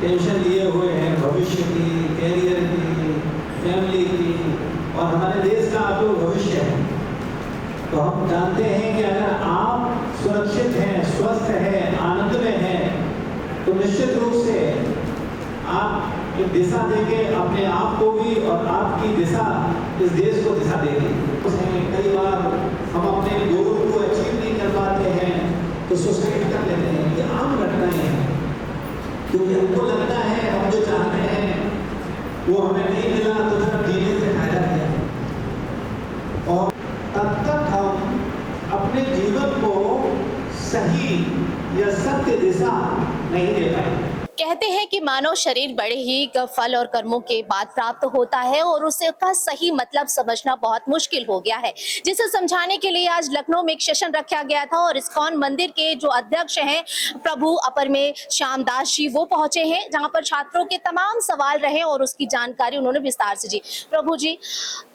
Tension लिए हुए हैं भविष्य की, कैरियर की, फैमिली की और हमारे देश का आप लोग भविष्य है। तो हम जानते हैं कि अगर आप सुरक्षित हैं, स्वस्थ हैं, आनंद में हैं, तो निश्चित रूप से आप एक दिशा देके अपने आप को भी और आपकी दिशा इस देश को दिशा देगी। कई बार हम अपने गोल को अचीव नहीं कर पाते हैं तो सुसाइड कर लेते हैं। ये आम घटनाएं हैं, क्योंकि हमको लगता है हम जो चाहते हैं वो हमें नहीं मिला तो फिर जीने से फायदा क्या है। और तब तक हम अपने जीवन को सही या सत्य दिशा नहीं दे पाएंगे। कहते हैं कि मानव शरीर बड़े ही फल और कर्मों के बाद प्राप्त होता है और उसका सही मतलब समझना बहुत मुश्किल हो गया है, जिसे समझाने के लिए आज लखनऊ में एक सेशन रखा गया था और इस्कॉन मंदिर के जो अध्यक्ष हैं प्रभु अपर में श्याम दास जी, वो पहुंचे हैं, जहां पर छात्रों के तमाम सवाल रहे और उसकी जानकारी उन्होंने विस्तार से दी। प्रभु जी,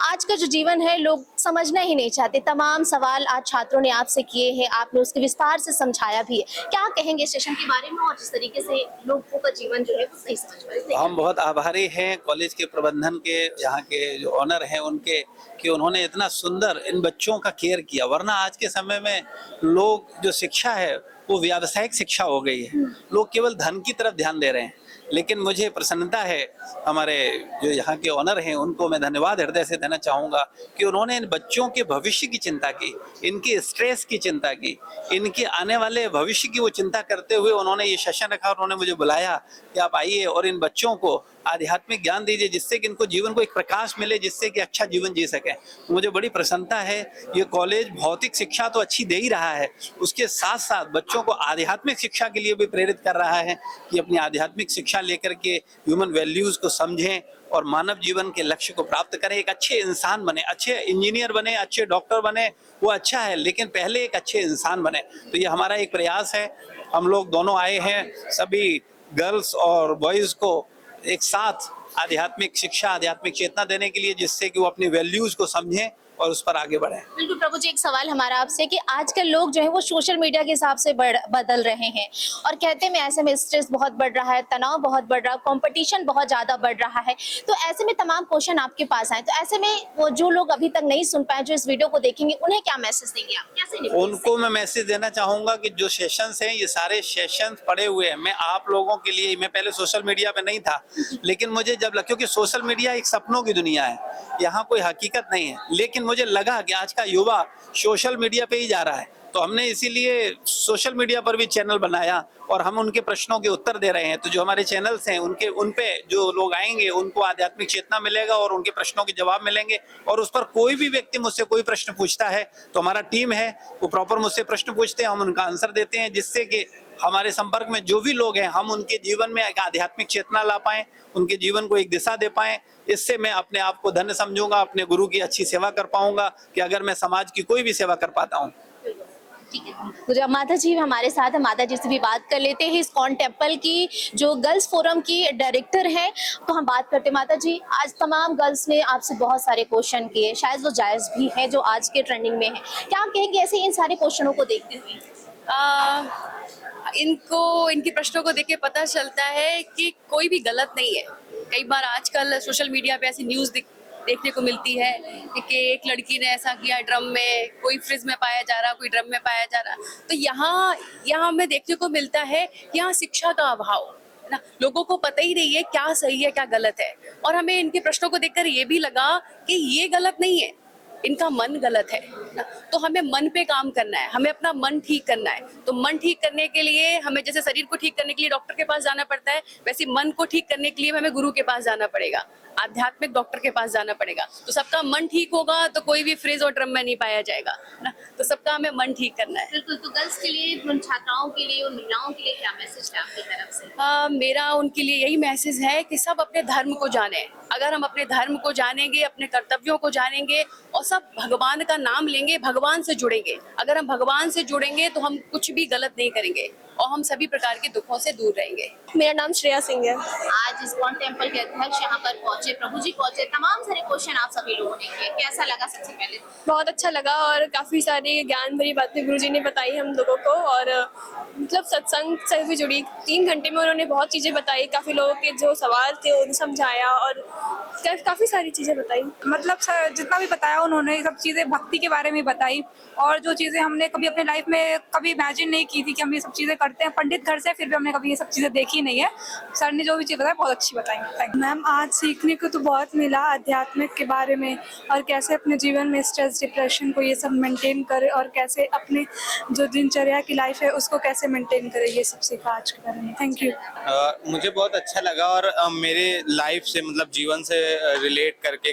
आज का जो जीवन है लोग समझना ही नहीं चाहते, तमाम सवाल आज छात्रों ने आपसे किए हैं, आपने उसके विस्तार से समझाया भी है। क्या कहेंगे सेशन के बारे में और जिस तरीके से लोग का जीवन जो है वो सही समझ पाए? हम बहुत आभारी हैं कॉलेज के प्रबंधन के, यहाँ के जो ऑनर हैं उनके, कि उन्होंने इतना सुंदर इन बच्चों का केयर किया। वरना आज के समय में लोग जो शिक्षा है वो व्यावसायिक शिक्षा हो गई है, लोग केवल धन की तरफ ध्यान दे रहे हैं। लेकिन मुझे प्रसन्नता है, हमारे जो यहाँ के ऑनर हैं उनको मैं धन्यवाद हृदय से देना चाहूँगा कि उन्होंने इन बच्चों के भविष्य की चिंता की, इनकी स्ट्रेस की चिंता की, इनके आने वाले भविष्य की वो चिंता करते हुए उन्होंने ये सेशन रखा। उन्होंने मुझे बुलाया कि आप आइए और इन बच्चों को आध्यात्मिक ज्ञान दीजिए, जिससे कि इनको जीवन को एक प्रकाश मिले, जिससे कि अच्छा जीवन जी सकें। तो मुझे बड़ी प्रसन्नता है। ये कॉलेज भौतिक शिक्षा तो अच्छी दे ही रहा है, उसके साथ साथ बच्चों को आध्यात्मिक शिक्षा के लिए भी प्रेरित कर रहा है कि अपनी आध्यात्मिक शिक्षा लेकर के ह्यूमन वैल्यूज को समझें और मानव जीवन के लक्ष्य को प्राप्त करें, एक अच्छे इंसान बने, अच्छे इंजीनियर बने, अच्छे डॉक्टर बने, वो अच्छा है, लेकिन पहले एक अच्छे इंसान बने। तो ये हमारा एक प्रयास है। हम लोग दोनों आए हैं, सभी गर्ल्स और बॉयज को एक साथ आध्यात्मिक शिक्षा, आध्यात्मिक चेतना देने के लिए, जिससे कि वो अपनी वैल्यूज को समझें और उस पर आगे बढ़े। बिल्कुल प्रभु जी, एक सवाल हमारा आपसे कि आजकल लोग जो है वो सोशल मीडिया के हिसाब से बदल रहे हैं और कहते हैं ऐसे में स्ट्रेस बहुत बढ़ रहा है, तनाव बहुत बढ़ रहा है, कंपटीशन बहुत ज्यादा बढ़ रहा है। तो ऐसे में तमाम क्वेश्चन आपके पास आए, तो ऐसे में वो जो लोग अभी तक नहीं सुन पाए, जो इस वीडियो को देखेंगे, उन्हें क्या मैसेज देंगे आप? कैसे उनको मैं मैसेज देना चाहूंगा कि जो सेशंस हैं, ये सारे सेशंस पड़े हुए हैं। मैं आप लोगों के लिए, मैं पहले सोशल मीडिया पे नहीं था, लेकिन मुझे जब लगा, क्योंकि सोशल मीडिया एक सपनों की दुनिया है, यहाँ कोई हकीकत नहीं है, लेकिन मुझे लगा कि आज का युवा सोशल मीडिया पे ही जा रहा है, तो हमने इसीलिए सोशल मीडिया पर भी चैनल बनाया और हम उनके प्रश्नों के उत्तर दे रहे हैं। तो जो हमारे चैनल्स हैं उन पे जो लोग आएंगे उनको आध्यात्मिक चेतना मिलेगा और उनके प्रश्नों के जवाब मिलेंगे। और उस पर कोई भी व्यक्ति मुझसे कोई प्रश्न पूछता है तो हमारा टीम है वो प्रॉपर मुझसे प्रश्न पूछते हैं, हम उनका आंसर देते हैं, जिससे कि हमारे संपर्क में जो भी लोग हैं हम उनके जीवन में एक आध्यात्मिक चेतना ला पाएं, उनके जीवन को एक दिशा दे पाएं। इससे मैं अपने आप को धन्य समझूंगा, अपने गुरु की अच्छी सेवा कर पाऊंगा कि अगर मैं समाज की कोई भी सेवा कर पाता हूँ। तो माता जी हमारे साथ है, माता जी से भी बात कर लेते हैं। इस्कॉन टेम्पल की जो गर्ल्स फोरम की डायरेक्टर हैं, तो हम बात करते हैं। माता जी, आज तमाम गर्ल्स ने आपसे बहुत सारे क्वेश्चन किए, शायद वो जायज भी हैं जो आज के ट्रेंडिंग में है। क्या आप कहेंगे ऐसे इन सारे क्वेश्चनों को देखते हुए? इनके प्रश्नों को देख के पता चलता है कि कोई भी गलत नहीं है। कई बार आजकल सोशल मीडिया पे ऐसी न्यूज़ देखने को मिलती है कि एक लड़की ने ऐसा किया ड्रम में, कोई फ्रिज में पाया जा रहा, कोई ड्रम में पाया जा रहा। तो यहाँ हमें देखने को मिलता है कि यहाँ शिक्षा का अभाव है ना, लोगों को पता ही नहीं है क्या सही है क्या गलत है। और हमें इनके प्रश्नों को देखकर ये भी लगा कि ये गलत नहीं है, इनका मन गलत है ना। तो हमें मन पे काम करना है, हमें अपना मन ठीक करना है। तो मन ठीक करने के लिए हमें, जैसे शरीर को ठीक करने के लिए डॉक्टर के पास जाना पड़ता है, वैसे मन को ठीक करने के लिए हमें गुरु के पास जाना पड़ेगा, आध्यात्मिक डॉक्टर के पास जाना पड़ेगा। तो सबका मन ठीक होगा तो कोई भी फ्रिज और ड्रम में नहीं पाया जाएगा ना। तो सबका हमें मन ठीक करना है। बिल्कुल। तो गर्ल्स के लिए, उन छात्राओं के लिए, उन महिलाओं के लिए क्या मैसेज है आपकी तरफ से? मेरा उनके लिए यही मैसेज है कि सब अपने धर्म को जाने, अगर हम अपने धर्म को जानेंगे, अपने कर्तव्यों को जानेंगे और सब भगवान का नाम लेंगे, भगवान से जुड़ेंगे, अगर हम भगवान से जुड़ेंगे तो हम कुछ भी गलत नहीं करेंगे और हम सभी प्रकार के दुखों से दूर रहेंगे। मेरा नाम श्रेया सिंह है। आज इस्कॉन टेम्पल के अध्यक्ष यहाँ पर पहुंचे, प्रभु जी पहुंचे, तमाम सारे क्वेश्चन आप सभी लोगों ने किए, कैसा लगा सबसे पहले? बहुत अच्छा लगा और काफ़ी सारी ज्ञान भरी बातें गुरुजी ने बताई हम लोगों को और मतलब सत्संग से भी जुड़ी 3 घंटे में उन्होंने बहुत चीज़ें बताई, काफ़ी लोगों के जो सवाल थे उन्हें समझाया और काफ़ी सारी चीज़ें बताई। मतलब सर जितना भी बताया उन्होंने सब चीज़ें भक्ति के बारे में बताई और जो चीज़ें हमने कभी अपने लाइफ में कभी इमेजिन नहीं की थी कि हम ये सब चीज़ें करते हैं पंडित घर से, फिर भी हमने कभी ये सब चीज़ें देखी नहीं है। सर ने जो भी चीज़ बताई बहुत अच्छी बताई। मैम आज सीखने को तो बहुत मिला आध्यात्मिक के बारे में और कैसे अपने जीवन में स्ट्रेस डिप्रेशन को ये सब मेंटेन करे और कैसे अपने जो दिनचर्या की लाइफ है उसको कैसे मेंटेन करे, ये सब सीखा आज के बारे में। Thank you. मुझे बहुत अच्छा लगा और मेरे लाइफ से मतलब जीवन से रिलेट करके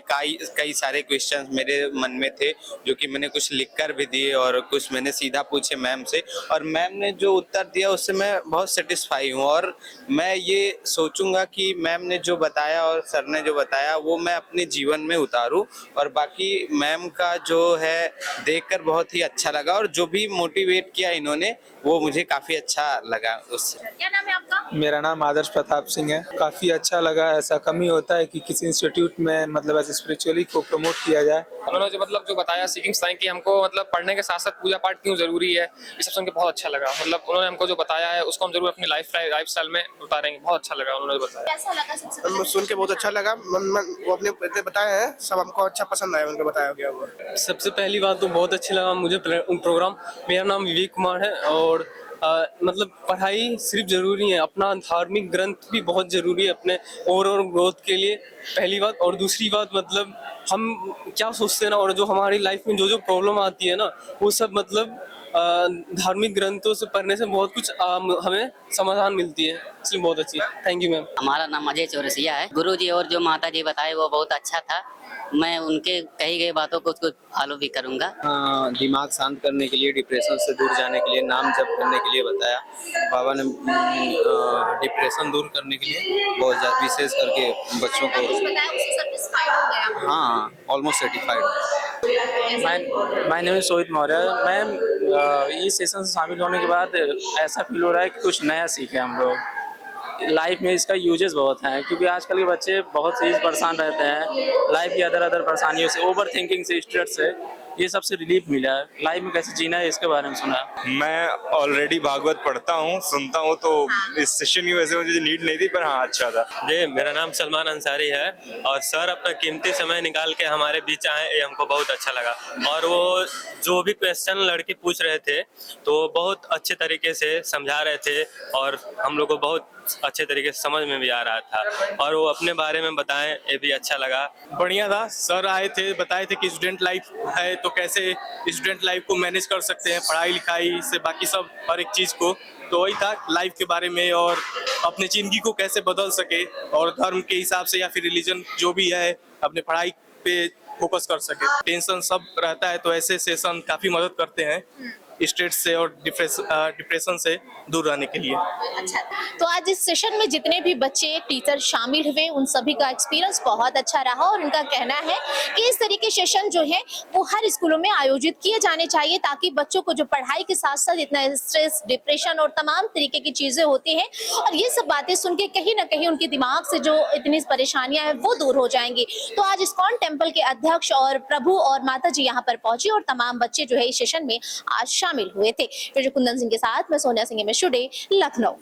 कई सारे क्वेश्चंस मेरे मन में थे जो कि मैंने कुछ लिख कर भी दिए और कुछ मैंने सीधा पूछे मैम से और मैम ने जो उत्तर दिया उससे मैं बहुत सेटिस्फाई हूँ और मैं ये सोचूंगा कि मैम ने जो बताया और सर ने जो बताया वो मैं अपने जीवन में उतारूँ और बाकी मैम का जो है देखकर बहुत ही अच्छा लगा और जो भी मोटिवेट किया इन्होंने वो मुझे काफ़ी अच्छा लगा उससे। क्या नाम है आपका? मेरा नाम आदर्श प्रताप सिंह है। काफ़ी अच्छा लगा। ऐसा कम ही होता है कि किसी इंस्टीट्यूट में मतलब ऐसे स्पिरिचुअली को प्रमोट किया जाए। उन्होंने जो बताया सीखिंग बताई कि हमको मतलब पढ़ने के साथ साथ पूजा पाठ क्यों जरूरी है, ये सब सुन के बहुत अच्छा लगा। मतलब उन्होंने हमको जो बताया है उसको हम जरूर अपनी लाइफ स्टाइल में उतारेंगे। बहुत अच्छा लगा उन्होंने बताया। कैसा लगा सबसे पहले? सुन के बहुत अच्छा लगा। वो अपने बताया है सब हमको अच्छा पसंद आया उनका बताया गया हुआ। सबसे पहली बात तो बहुत अच्छा लगा मुझे प्रोग्राम। मेरा नाम विवेक कुमार है और मतलब पढ़ाई सिर्फ ज़रूरी है, अपना धार्मिक ग्रंथ भी बहुत ज़रूरी है अपने ओवरऑल ग्रोथ के लिए, पहली बात। और दूसरी बात मतलब हम क्या सोचते हैं ना और जो हमारी लाइफ में जो प्रॉब्लम आती है ना वो सब मतलब धार्मिक ग्रंथों से पढ़ने से बहुत कुछ हमें समाधान मिलती है, इसलिए बहुत अच्छी है। Thank you ma'am. हमारा नाम अजय चौरसिया है। गुरुजी और जो माता जी बताए वो बहुत अच्छा था। मैं उनके कही गई बातों को उसको फॉलो भी करूंगा। दिमाग शांत करने के लिए, डिप्रेशन से दूर जाने के लिए, नाम जप करने के लिए बताया बाबा ने। डिप्रेशन दूर करने के लिए बहुत ज़्यादा विशेष करके बच्चों को बताया उससे सेटिस्फाइड हो गया? हाँ almost satisfied. My name is Sohit Maurya. Ma'am इस सेशन से शामिल होने के बाद ऐसा फील हो रहा है कि कुछ नया सीखे हम लोग। लाइफ में इसका यूजेस बहुत हैं क्योंकि आजकल के बच्चे बहुत से परेशान रहते हैं लाइफ की अदर परेशानियों से, ओवर थिंकिंग से, स्ट्रेस से। ये सबसे रिलीफ मिला है। लाइफ में कैसे जीना है इसके बारे में सुना। मैं ऑलरेडी भागवत पढ़ता हूँ, सुनता हूँ, तो इस सेशन की वजह से मुझे नीड नहीं थी, पर हाँ अच्छा था। जी मेरा नाम सलमान अंसारी है और सर अपना कीमती समय निकाल के हमारे बीच आए, ये हमको बहुत अच्छा लगा। और वो जो भी क्वेश्चन लड़के पूछ रहे थे तो बहुत अच्छे तरीके से समझा रहे थे और हम लोग को बहुत अच्छे तरीके से समझ में भी आ रहा था और वो अपने बारे में बताएं, ये भी अच्छा लगा। बढ़िया था। सर आए थे, बताए थे कि स्टूडेंट लाइफ है तो कैसे स्टूडेंट लाइफ को मैनेज कर सकते हैं, पढ़ाई लिखाई से बाकी सब हर एक चीज़ को। तो वही था लाइफ के बारे में और अपने जिंदगी को कैसे बदल सके और धर्म के हिसाब से या फिर रिलीजन जो भी है अपने पढ़ाई पे फोकस कर सके। टेंशन सब रहता है तो ऐसे सेशन काफ़ी मदद करते हैं स्ट्रेस से और डिप्रेशन से दूर रहने के लिए। अच्छा, तो आज इस सेशन में जितने भी बच्चे टीचर शामिल हुए उन सभी का एक्सपीरियंस बहुत अच्छा रहा और उनका कहना है कि इस तरीके सेशन जो है वो हर स्कूलों में आयोजित किए जाने चाहिए ताकि बच्चों को जो पढ़ाई के साथ साथ इतना स्ट्रेस, डिप्रेशन और तमाम तरीके की चीजें होती हैं और ये सब बातें सुन के कहीं ना कहीं उनके दिमाग से जो इतनी परेशानियां हैं वो दूर हो जाएंगी। तो आज इस्कॉन टेम्पल के अध्यक्ष और प्रभु और माता जी यहाँ पर पहुंची और तमाम बच्चे जो है इस सेशन में आज शामिल हुए थे। कुंदन सिंह के साथ मैं सोनिया सिंह, MS टुडे, लखनऊ।